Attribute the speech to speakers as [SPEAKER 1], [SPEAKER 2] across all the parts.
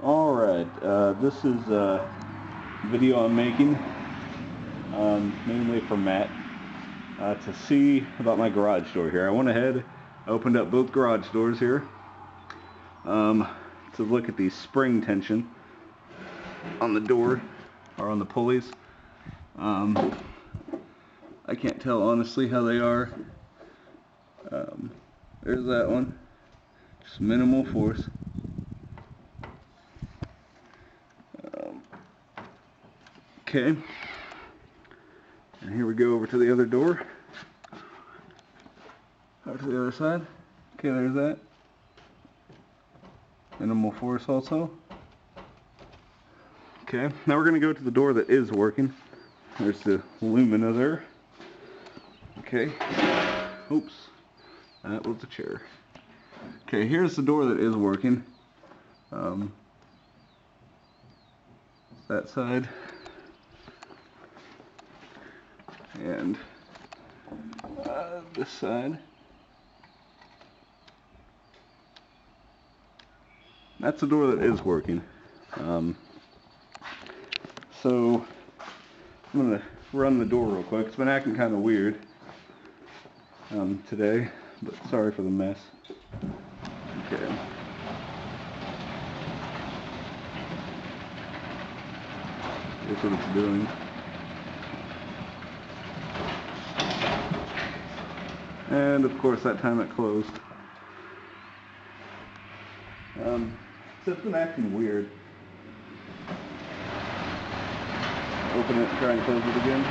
[SPEAKER 1] Alright, this is a video I'm making, mainly for Matt, to see about my garage door here. I went ahead, opened up both garage doors here, to look at the spring tension on the door, or on the pulleys. I can't tell honestly how they are. There's that one, just minimal force. Okay, and here we go over to the other door, over to the other side. Okay, there's that. Minimal force also. Okay, now we're going to go to the door that is working. There's the lumina there. Okay, oops, that was the chair. Okay, here's the door that is working. That side. And this side. That's the door that is working. So I'm gonna run the door real quick. It's been acting kind of weird today, but sorry for the mess. Okay. Here's what it's doing. And of course that time it closed. So it's been acting weird. Open it and try and close it again.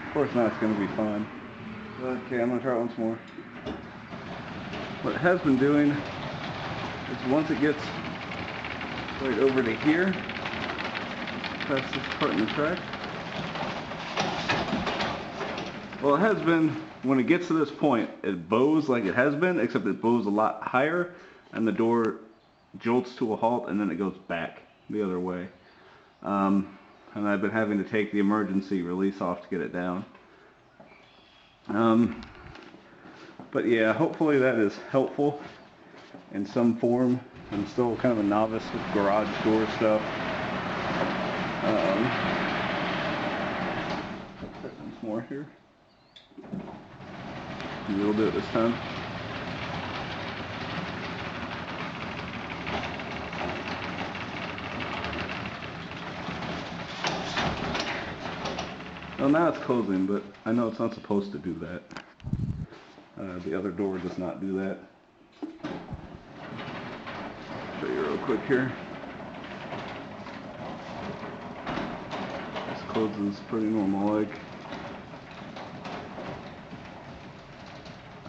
[SPEAKER 1] Of course now it's going to be fine. Okay, I'm going to try it once more. What it has been doing is once it gets right over to here, past this part in the track. Well, it has been, when it gets to this point, it bows like it has been, except it bows a lot higher, and the door jolts to a halt, and then it goes back the other way. And I've been having to take the emergency release off to get it down. But yeah, hopefully that is helpful in some form. I'm still kind of a novice with garage door stuff. Once more here. We'll do it this time. Well, now it's closing, but I know it's not supposed to do that. The other door does not do that. Show you real quick here. This closes pretty normal like.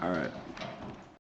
[SPEAKER 1] Alright.